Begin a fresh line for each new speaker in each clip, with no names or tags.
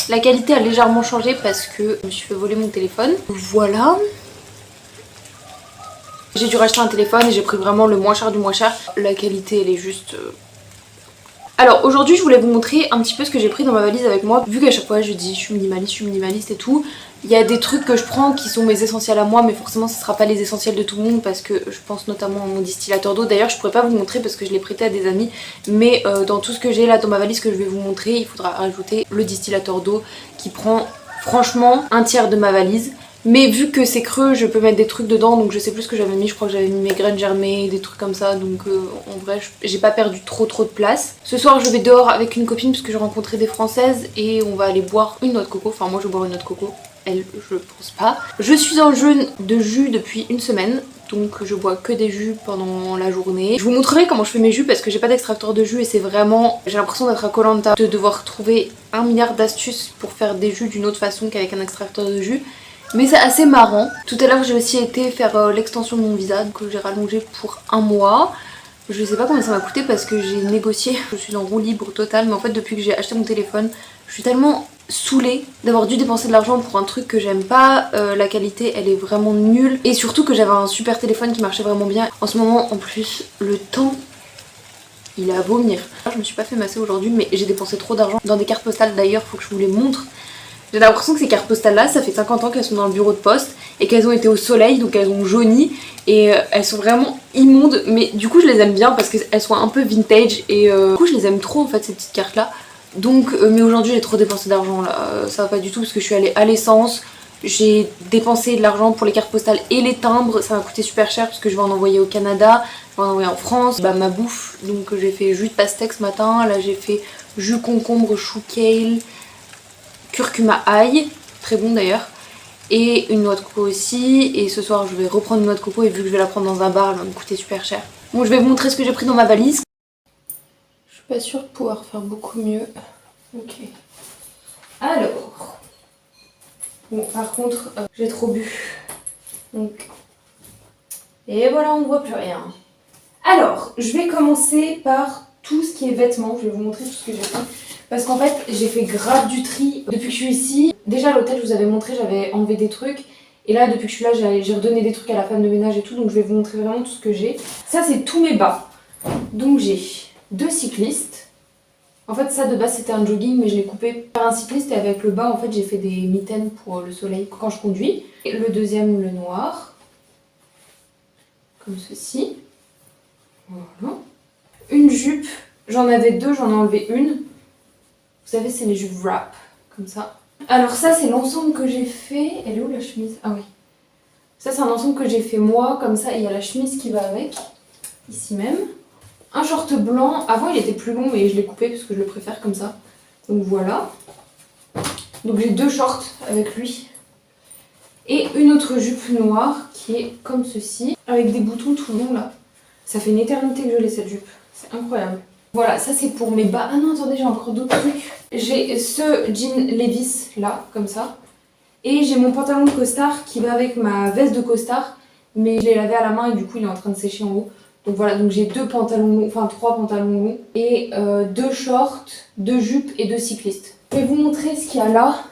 La qualité a légèrement changé parce que je me suis fait voler mon téléphone. Voilà. J'ai dû racheter un téléphone et j'ai pris vraiment le moins cher du moins cher. La qualité elle est juste... Alors aujourd'hui je voulais vous montrer un petit peu ce que j'ai pris dans ma valise avec moi. Vu qu'à chaque fois je dis je suis minimaliste et tout. Il y a des trucs que je prends qui sont mes essentiels à moi, mais forcément ce sera pas les essentiels de tout le monde parce que je pense notamment à mon distillateur d'eau. D'ailleurs je pourrais pas vous montrer parce que je l'ai prêté à des amis, mais dans tout ce que j'ai là dans ma valise que je vais vous montrer, il faudra rajouter le distillateur d'eau qui prend franchement un tiers de ma valise. Mais vu que c'est creux, je peux mettre des trucs dedans, donc je sais plus ce que j'avais mis. Je crois que j'avais mis mes graines germées, des trucs comme ça, donc en vrai j'ai pas perdu trop de place. Ce soir je vais dehors avec une copine parce que j'ai rencontré des françaises et on va aller boire une noix de coco. Enfin moi je vais boire une noix de coco, elle je pense pas. Je suis en jeûne de jus depuis une semaine, donc je bois que des jus pendant la journée. Je vous montrerai comment je fais mes jus parce que j'ai pas d'extracteur de jus et c'est vraiment... J'ai l'impression d'être à Koh Lanta, de devoir trouver 1 milliard d'astuces pour faire des jus d'une autre façon qu'avec un extracteur de jus. Mais c'est assez marrant. Tout à l'heure j'ai aussi été faire l'extension de mon visa que j'ai rallongé pour 1 mois. Je sais pas combien ça m'a coûté parce que j'ai négocié. Je suis en roue libre totale, mais en fait depuis que j'ai acheté mon téléphone, je suis tellement saoulée d'avoir dû dépenser de l'argent pour un truc que j'aime pas. La qualité elle est vraiment nulle. Et surtout que j'avais un super téléphone qui marchait vraiment bien. En ce moment en plus le temps... il est à vomir. Je me suis pas fait masser aujourd'hui mais j'ai dépensé trop d'argent dans des cartes postales. D'ailleurs faut que je vous les montre. J'ai l'impression que ces cartes postales là, ça fait 50 ans qu'elles sont dans le bureau de poste et qu'elles ont été au soleil, donc elles ont jauni et elles sont vraiment immondes, mais du coup je les aime bien parce qu'elles sont un peu vintage et du coup je les aime trop en fait ces petites cartes là. Donc mais aujourd'hui j'ai trop dépensé d'argent là, ça va pas du tout parce que je suis allée à l'essence, j'ai dépensé de l'argent pour les cartes postales et les timbres, ça m'a coûté super cher parce que je vais en envoyer au Canada, je vais en envoyer en France, bah ma bouffe, donc j'ai fait jus de pastèque ce matin, là j'ai fait jus concombre, chou kale, curcuma ail, très bon d'ailleurs, et une noix de coco aussi. Et ce soir je vais reprendre une noix de coco et vu que je vais la prendre dans un bar, elle va me coûter super cher. Bon, je vais vous montrer ce que j'ai pris dans ma valise. Je suis pas sûre de pouvoir faire beaucoup mieux. Ok. Alors. Bon, par contre, j'ai trop bu. Donc. Et voilà, on ne voit plus rien. Alors, je vais commencer par tout ce qui est vêtements. Je vais vous montrer tout ce que j'ai pris. Parce qu'en fait, j'ai fait grave du tri depuis que je suis ici. Déjà à l'hôtel, je vous avais montré, j'avais enlevé des trucs. Et là, depuis que je suis là, j'ai redonné des trucs à la femme de ménage et tout. Donc je vais vous montrer vraiment tout ce que j'ai. Ça, c'est tous mes bas. Donc j'ai 2 cyclistes. En fait, ça de base, c'était un jogging, mais je l'ai coupé par un cycliste. Et avec le bas, en fait, j'ai fait des mitaines pour le soleil quand je conduis. Et le deuxième, le noir. Comme ceci. Voilà. Une jupe. J'en avais 2, j'en ai enlevé une. Vous savez, c'est les jupes wrap, comme ça. Alors ça, c'est l'ensemble que j'ai fait. Elle est où la chemise? Ah oui. Ça, c'est un ensemble que j'ai fait moi, comme ça. Et il y a la chemise qui va avec, ici même. Un short blanc. Avant, il était plus long, mais je l'ai coupé parce que je le préfère comme ça. Donc voilà. Donc j'ai 2 shorts avec lui. Et une autre jupe noire qui est comme ceci, avec des boutons tout longs là. Ça fait une éternité que je l'ai cette jupe. C'est incroyable. Voilà, ça c'est pour mes bas. Ah non, attendez, j'ai encore d'autres trucs. J'ai ce jean Levi's là, comme ça. Et j'ai mon pantalon de costard qui va avec ma veste de costard. Mais je l'ai lavé à la main et du coup il est en train de sécher en haut. Donc voilà, donc j'ai 2 pantalons longs, enfin 3 pantalons longs. Et 2 shorts, 2 jupes et 2 cyclistes. Je vais vous montrer ce qu'il y a là,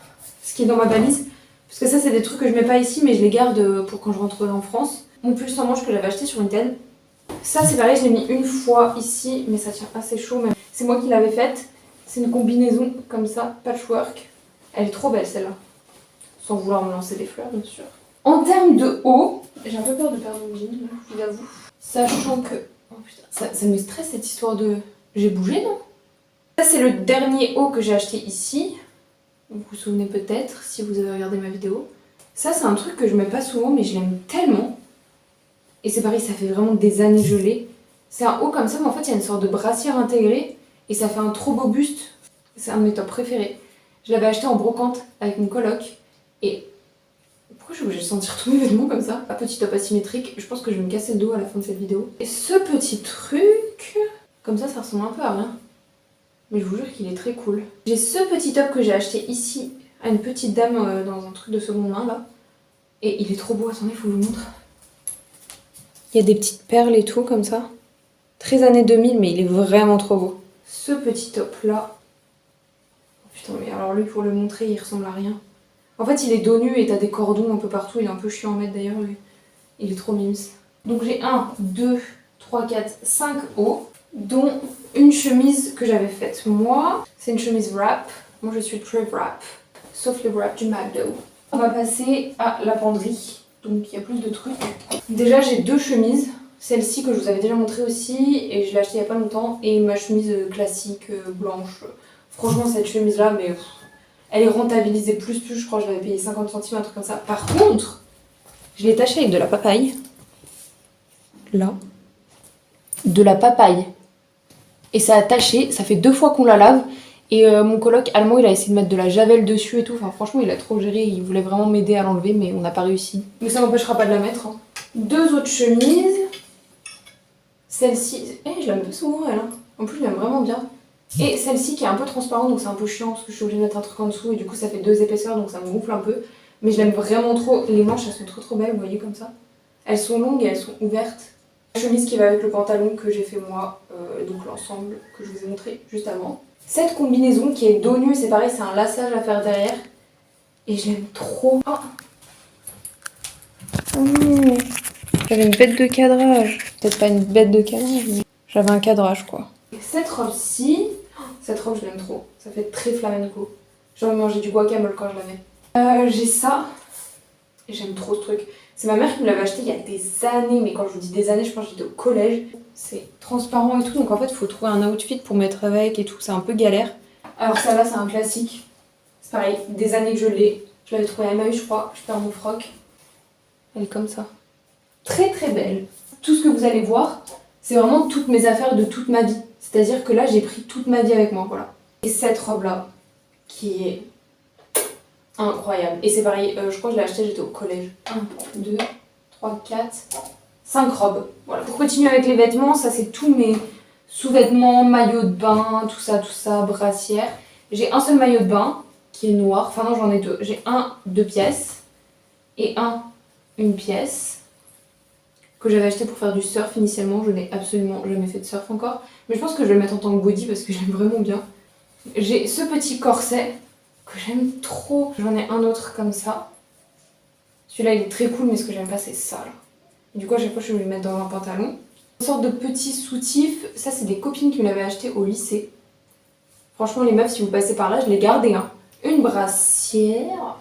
ce qui est dans ma valise. Parce que ça c'est des trucs que je mets pas ici mais je les garde pour quand je rentre en France. Mon pull sans manche que j'avais acheté sur Vinted. Ça c'est pareil, je l'ai mis une fois ici, mais ça tient assez chaud même. C'est moi qui l'avais faite. C'est une combinaison comme ça, patchwork. Elle est trop belle celle-là. Sans vouloir me lancer des fleurs bien sûr. En termes de haut, j'ai un peu peur de perdre mon jean, je vous avoue. Sachant que... Oh putain, ça me stresse cette histoire de... J'ai bougé non? Ça c'est le dernier haut que j'ai acheté ici. Vous vous souvenez peut-être si vous avez regardé ma vidéo. Ça c'est un truc que je mets pas souvent mais je l'aime tellement. Et c'est pareil, ça fait vraiment des années que je l'ai. C'est un haut comme ça, mais en fait, il y a une sorte de brassière intégrée. Et ça fait un trop beau buste. C'est un de mes tops préférés. Je l'avais acheté en brocante avec une coloc. Et pourquoi je suis obligée de sentir tous mes vêtements comme ça? Un petit top asymétrique. Je pense que je vais me casser le dos à la fin de cette vidéo. Et ce petit truc... Comme ça ressemble un peu à rien. Mais je vous jure qu'il est très cool. J'ai ce petit top que j'ai acheté ici à une petite dame dans un truc de seconde main, là. Et il est trop beau. Attendez, il faut que je vous montre. Il y a des petites perles et tout comme ça. Très années 2000 mais il est vraiment trop beau. Ce petit top là. Oh, Putain, mais alors lui, pour le montrer, il ressemble à rien. En fait, il est dos nu et t'as des cordons un peu partout. Il est un peu chiant à mettre d'ailleurs, lui. Il est trop mimes. Donc j'ai 1, 2, 3, 4, 5 hauts, dont une chemise que j'avais faite moi. C'est une chemise wrap. Moi, je suis très wrap. Sauf le wrap du McDo. On va passer à la penderie. Donc il y a plus de trucs. Déjà, j'ai 2 chemises. Celle-ci que je vous avais déjà montré aussi. Et je l'ai achetée il n'y a pas longtemps. Et ma chemise classique, blanche. Franchement, cette chemise-là, mais... elle est rentabilisée plus, je crois que je l'avais payée 50 centimes, un truc comme ça. Par contre, je l'ai tachée avec de la papaye. Là. De la papaye. Et ça a taché, ça fait 2 fois qu'on la lave. Et mon coloc allemand, il a essayé de mettre de la javel dessus et tout. Enfin, franchement, il a trop géré. Il voulait vraiment m'aider à l'enlever, mais on n'a pas réussi. Mais ça m'empêchera pas de la mettre. Hein. 2 autres chemises. Celle-ci, je l'aime pas souvent, elle. Hein. En plus, je l'aime vraiment bien. Et celle-ci qui est un peu transparente, donc c'est un peu chiant parce que je suis obligée de mettre un truc en dessous et du coup ça fait 2 épaisseurs, donc ça me gonfle un peu. Mais je l'aime vraiment trop. Les manches, elles sont trop belles, vous voyez, comme ça. Elles sont longues et elles sont ouvertes. La chemise qui va avec le pantalon que j'ai fait moi, donc l'ensemble que je vous ai montré juste avant. Cette combinaison qui est dos nu, c'est pareil, c'est un laçage à faire derrière. Et je l'aime trop. Oh. Oh. J'avais une bête de cadrage. Peut-être pas une bête de cadrage, mais j'avais un cadrage quoi. Et cette robe-ci, cette robe je l'aime trop. Ça fait très flamenco. J'aurais mangé du guacamole quand je l'avais. J'ai ça. Et j'aime trop ce truc. C'est ma mère qui me l'avait acheté il y a des années. Mais quand je vous dis des années, je pense que j'étais au collège. C'est transparent et tout. Donc en fait, il faut trouver un outfit pour mettre avec et tout. C'est un peu galère. Alors ça là, c'est un classique. C'est pareil, des années que je l'ai. Je l'avais trouvé à Emmaüs, je crois. Je perds mon froc. Elle est comme ça. Très très belle. Tout ce que vous allez voir, c'est vraiment toutes mes affaires de toute ma vie. C'est-à-dire que là, j'ai pris toute ma vie avec moi, voilà. Et cette robe-là, qui est incroyable. Et c'est pareil, je crois que je l'ai achetée, j'étais au collège. 1, 2, 3, 4, 5 robes. Voilà. Pour continuer avec les vêtements, ça c'est tous mes sous-vêtements, maillots de bain, tout ça, brassière. J'ai un seul maillot de bain, qui est noir. Enfin non, j'en ai 2. J'ai 2 pièces. Et une pièce. Que j'avais acheté pour faire du surf initialement. Je n'ai absolument jamais fait de surf encore. Mais je pense que je vais le mettre en tant que body parce que j'aime vraiment bien. J'ai ce petit corset que j'aime trop. J'en ai un autre comme ça. Celui-là il est très cool mais ce que j'aime pas c'est ça là. Et du coup à chaque fois je vais le mettre dans un pantalon. Une sorte de petit soutif. Ça c'est des copines qui me l'avaient acheté au lycée. Franchement les meufs si vous passez par là je l'ai gardé. Hein. Une brassière.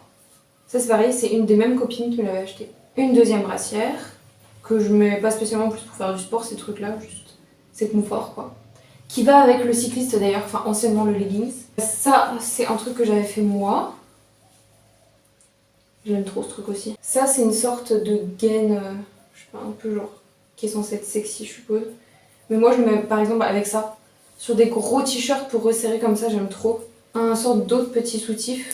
Ça c'est pareil c'est une des mêmes copines qui me l'avait acheté. Une deuxième brassière. Que je mets pas spécialement plus pour faire du sport, ces trucs là, juste c'est confort quoi. Qui va avec le cycliste d'ailleurs, enfin anciennement le leggings. Ça c'est un truc que j'avais fait moi. J'aime trop ce truc aussi. Ça c'est une sorte de gaine, je sais pas, un peu genre, qui est censée être sexy je suppose. Mais moi je le mets par exemple avec ça, sur des gros t-shirts pour resserrer comme ça, j'aime trop. Un sorte d'autre petit soutif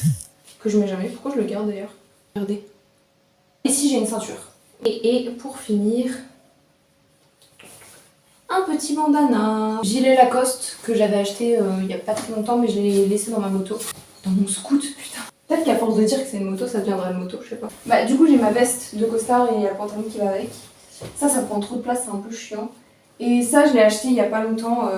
que je mets jamais, pourquoi je le garde d'ailleurs. Regardez. Ici j'ai une ceinture. Et pour finir, un petit bandana. Gilet Lacoste que j'avais acheté il y a pas très longtemps mais je l'ai laissé dans ma moto. Dans mon scoot, putain. Peut-être qu'à force de dire que c'est une moto, ça deviendra une moto, je sais pas. Bah du coup j'ai ma veste de costard et il y a le pantalon qui va avec. Ça prend trop de place, c'est un peu chiant. Et ça je l'ai acheté il y a pas longtemps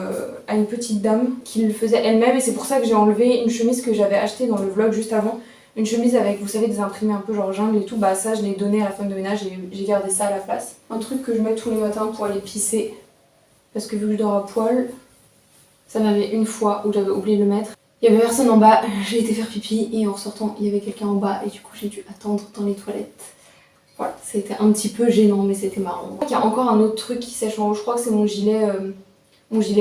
à une petite dame qui le faisait elle-même. Et c'est pour ça que j'ai enlevé une chemise que j'avais achetée dans le vlog juste avant. Une chemise avec, vous savez, des imprimés un peu genre jungle et tout, bah ça je l'ai donné à la femme de ménage et j'ai gardé ça à la place. Un truc que je mets tous les matins pour aller pisser, parce que vu que je dors à poil, ça m'avait une fois où j'avais oublié de le mettre. Il y avait personne en bas, j'ai été faire pipi et en sortant il y avait quelqu'un en bas et du coup j'ai dû attendre dans les toilettes. Voilà, c'était un petit peu gênant mais c'était marrant. Il y a encore un autre truc qui sèche en haut, je crois que c'est mon gilet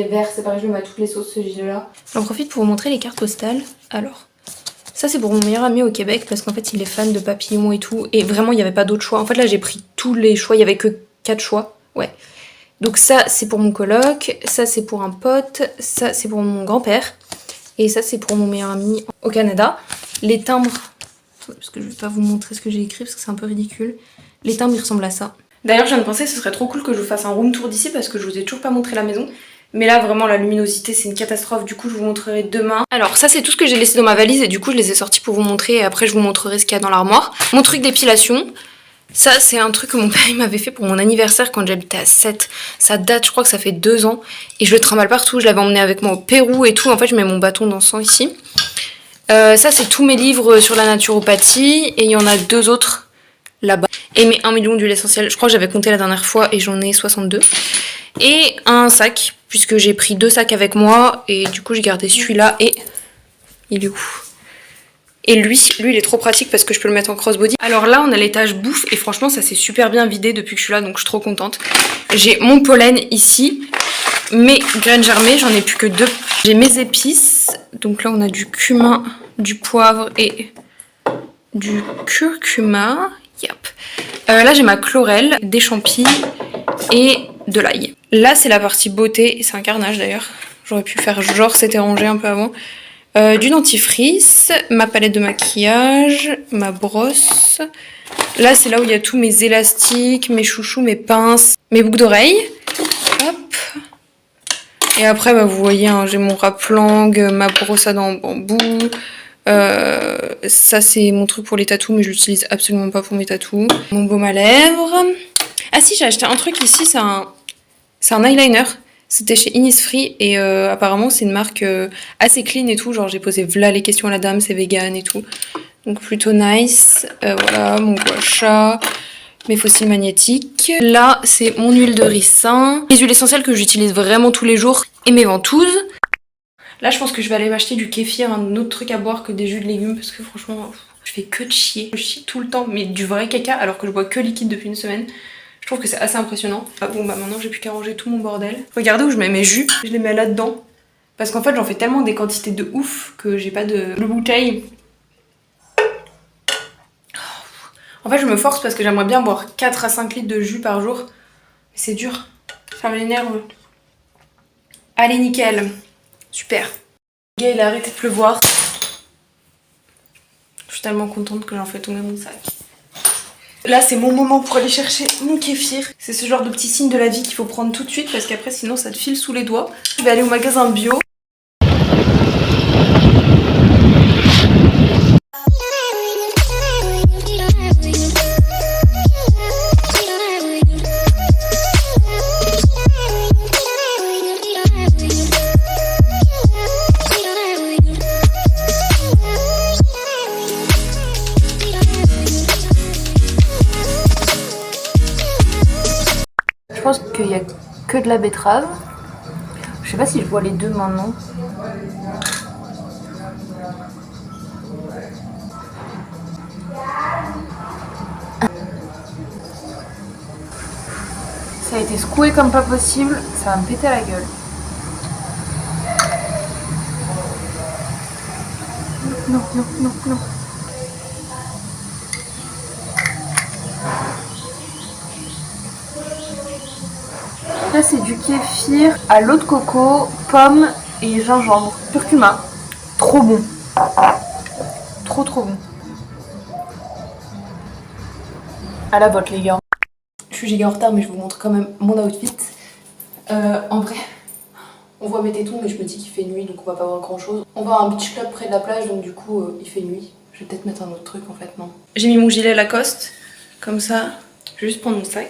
vert, c'est pareil je le mets à toutes les sauces ce gilet là. J'en profite pour vous montrer les cartes postales, alors... Ça c'est pour mon meilleur ami au Québec parce qu'en fait il est fan de papillons et tout. Et vraiment il n'y avait pas d'autre choix. En fait là j'ai pris tous les choix, il n'y avait que 4 choix. Ouais. Donc ça c'est pour mon coloc, ça c'est pour un pote, ça c'est pour mon grand-père. Et ça c'est pour mon meilleur ami au Canada. Les timbres, parce que je vais pas vous montrer ce que j'ai écrit parce que c'est un peu ridicule. Les timbres ils ressemblent à ça. D'ailleurs je viens de penser que ce serait trop cool que je vous fasse un room tour d'ici parce que je vous ai toujours pas montré la maison. Mais là vraiment la luminosité c'est une catastrophe, du coup je vous montrerai demain. Alors ça c'est tout ce que j'ai laissé dans ma valise et du coup je les ai sortis pour vous montrer et après je vous montrerai ce qu'il y a dans l'armoire. Mon truc d'épilation, ça c'est un truc que mon père il m'avait fait pour mon anniversaire quand j'habitais à 7. Ça date, je crois que ça fait 2 ans et je le trimballe partout, je l'avais emmené avec moi au Pérou et tout. En fait je mets mon bâton d'encens ici. Ça c'est tous mes livres sur la naturopathie et il y en a 2 autres là-bas. Et mes 1 million d'huiles essentielles, je crois que j'avais compté la dernière fois et j'en ai 62. Et un sac, puisque j'ai pris 2 sacs avec moi et du coup j'ai gardé celui-là et... Il est où? Et lui il est trop pratique parce que je peux le mettre en crossbody. Alors là on a l'étage bouffe et franchement ça s'est super bien vidé depuis que je suis là donc je suis trop contente. J'ai mon pollen ici, mes graines germées, j'en ai plus que 2. J'ai mes épices, donc là on a du cumin, du poivre et du curcuma. Yep. Là j'ai ma chlorelle, des champis et de l'ail. Là c'est la partie beauté, c'est un carnage d'ailleurs. J'aurais pu faire genre c'était rangé un peu avant. Du dentifrice, ma palette de maquillage, ma brosse. Là c'est là où il y a tous mes élastiques, mes chouchous, mes pinces, mes boucles d'oreilles. Hop. Et après bah, vous voyez hein, j'ai mon rap-langue, ma brosse à dents en bambou. Ça c'est mon truc pour les tatous mais je l'utilise absolument pas pour mes tatous. Mon baume à lèvres. Ah si j'ai acheté un truc ici, c'est un eyeliner. C'était chez Innisfree et apparemment c'est une marque assez clean et tout. Genre j'ai posé v'là les questions à la dame, c'est vegan et tout. Donc plutôt nice. Voilà mon gua sha, mes fossiles magnétiques. Là c'est mon huile de ricin. Les huiles essentielles que j'utilise vraiment tous les jours et mes ventouses. Là je pense que je vais aller m'acheter du kéfir, un autre truc à boire que des jus de légumes parce que franchement je fais que de chier. Je chie tout le temps mais du vrai caca alors que je bois que liquide depuis une semaine. Je trouve que c'est assez impressionnant. Ah bon bah maintenant j'ai plus qu'à ranger tout mon bordel. Regardez où je mets mes jus, je les mets là-dedans. Parce qu'en fait j'en fais tellement des quantités de ouf que j'ai pas de bouteille. En fait je me force parce que j'aimerais bien boire 4 à 5 litres de jus par jour. Mais c'est dur, ça m'énerve. Allez nickel, super. Le gars il a arrêté de pleuvoir. Je suis tellement contente que j'en fais tomber mon sac. Là c'est mon moment pour aller chercher mon kéfir. C'est ce genre de petit signe de la vie qu'il faut prendre tout de suite parce qu'après sinon ça te file sous les doigts. Je vais aller au magasin bio. Je pense qu'il n'y a que de la betterave. Je sais pas si je vois les deux maintenant. Ça a été secoué comme pas possible, ça va me péter la gueule. Non, non, non, non. Là c'est du kéfir à l'eau de coco, pomme et gingembre, curcuma. Trop bon. Trop bon. À la botte les gars. Je suis giga en retard mais je vous montre quand même mon outfit. En vrai, on voit mes tétons mais je me dis qu'il fait nuit donc on va pas voir grand chose. On va à un beach club près de la plage donc du coup il fait nuit. Je vais peut-être mettre un autre truc en fait, non. J'ai mis mon gilet Lacoste, comme ça. Je vais juste prendre mon sac.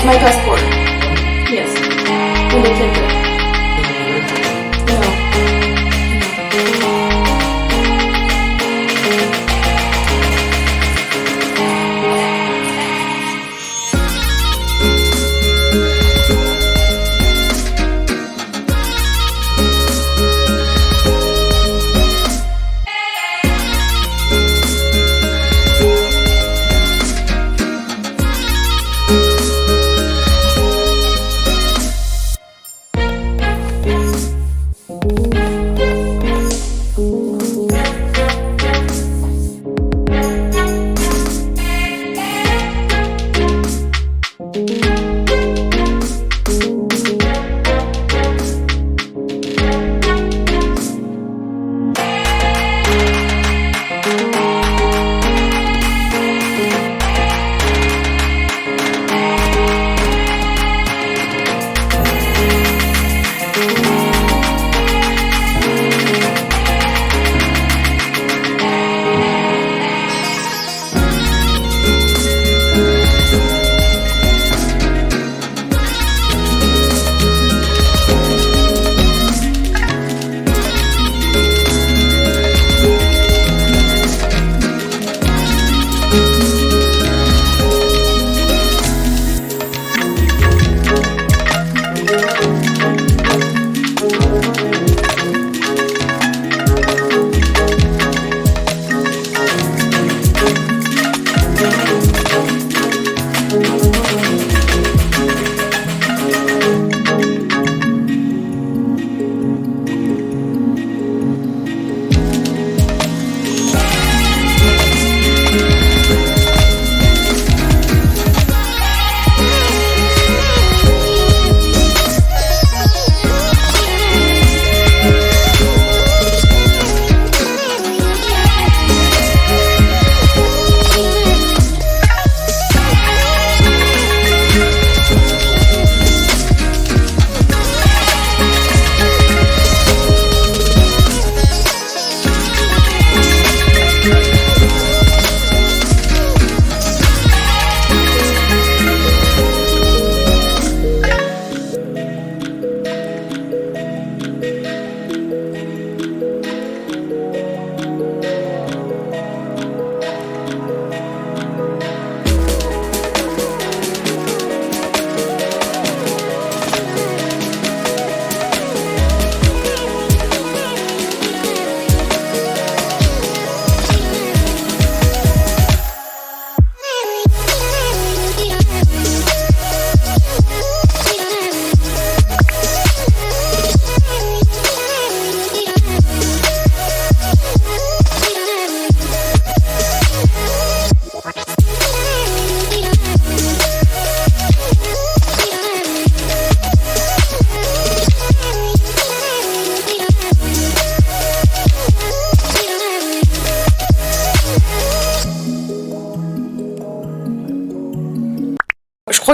My passport. Yes. And the ticket.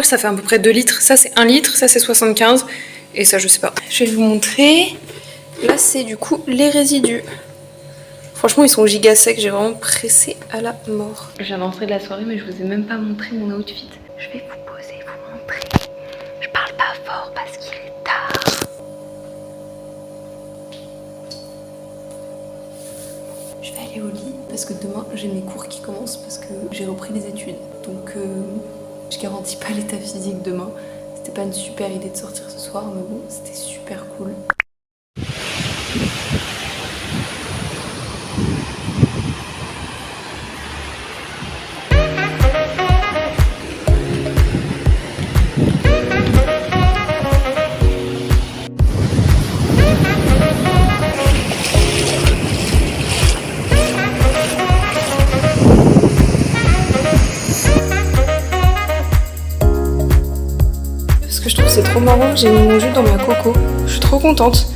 ça fait à peu près 2 litres. Ça c'est 1 litre, ça c'est 75. Et ça je sais pas. Je vais vous montrer. Là c'est du coup les résidus. Franchement ils sont giga secs, j'ai vraiment pressé à la mort. Je viens d'entrer de la soirée mais je vous ai même pas montré mon outfit. Je vais vous poser, vous montrer. Je parle pas fort parce qu'il est tard. Je vais aller au lit parce que demain j'ai mes cours qui commencent parce que j'ai repris les études. Donc je garantis pas l'état physique demain. C'était pas une super idée de sortir ce soir mais bon c'était super cool. Je trouve c'est trop marrant, j'ai mis mon jus dans ma coco. Je suis trop contente.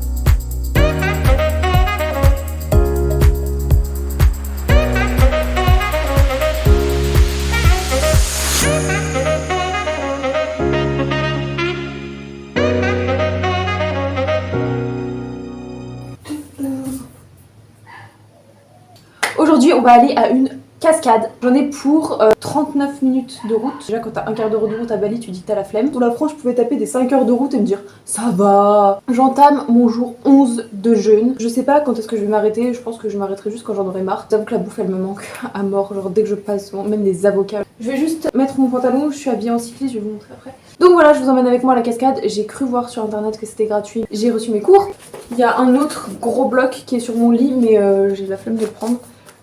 Aujourd'hui, on va aller à une cascade. J'en ai pour 39 minutes de route. Déjà, quand t'as un quart d'heure de route à Bali, tu dis que t'as la flemme. Pour la France, je pouvais taper des 5 heures de route et me dire ça va. J'entame mon jour 11 de jeûne. Je sais pas quand est-ce que je vais m'arrêter. Je pense que je m'arrêterai juste quand j'en aurai marre. J'avoue que la bouffe, elle me manque à mort. Genre, dès que je passe, même des avocats. Je vais juste mettre mon pantalon. Je suis habillée en cycliste, je vais vous montrer après. Donc voilà, je vous emmène avec moi à la cascade. J'ai cru voir sur internet que c'était gratuit. J'ai reçu mes cours. Il y a un autre gros bloc qui est sur mon lit, mais j'ai la flemme de le prendre.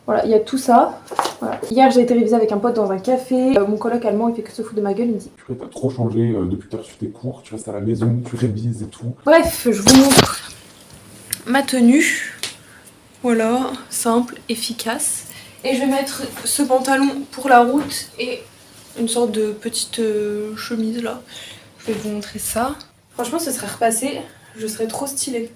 Voilà, il y a tout ça. Voilà. Hier, j'ai été réviser avec un pote dans un café. Mon coloc allemand, il fait que se foutre de ma gueule. Il me dit
t'as trop changé depuis que t'as reçu tes cours, tu restes à la maison, tu révises et tout.
Bref, je vous montre ma tenue. Voilà, simple, efficace. Et je vais mettre ce pantalon pour la route et une sorte de petite chemise là. Je vais vous montrer ça. Franchement, ce serait repassé. Je serais trop stylée.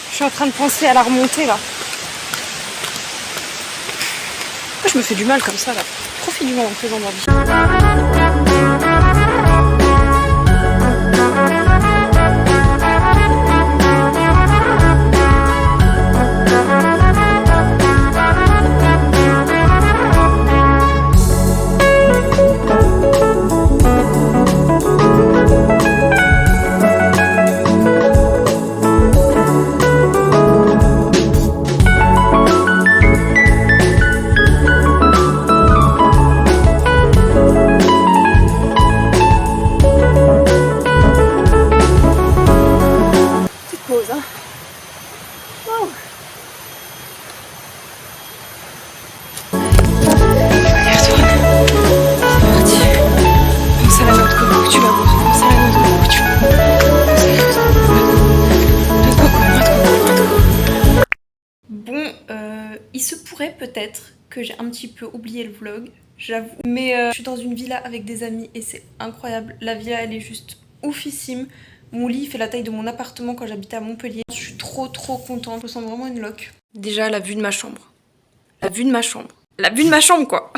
Je suis en train de penser à la remontée là. Pourquoi je me fais du mal comme ça là? Trop fait du mal en faisant ma vie. Il se pourrait peut-être que j'ai un petit peu oublié le vlog, j'avoue. Mais je suis dans une villa avec des amis et c'est incroyable. La villa, elle est juste oufissime. Mon lit fait la taille de mon appartement quand j'habitais à Montpellier. Je suis trop contente, je ressens vraiment une loque. Déjà, la vue de ma chambre. La vue de ma chambre. La vue de ma chambre, quoi.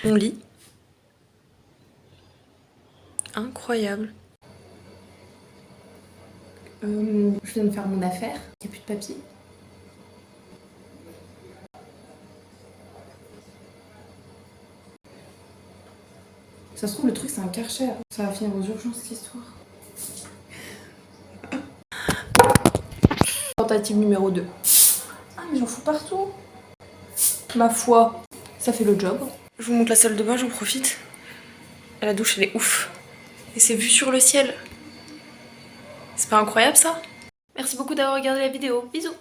Mon lit. Incroyable. Je viens de faire mon affaire. Il n'y a plus de papier. Ça se trouve, le truc, c'est un Karcher. Ça va finir aux urgences, cette histoire. Tentative numéro 2. Ah, mais j'en fous partout. Ma foi, ça fait le job. Je vous montre la salle de bain, j'en profite. La douche, elle est ouf. Et c'est vu sur le ciel. C'est pas incroyable, ça? Merci beaucoup d'avoir regardé la vidéo. Bisous.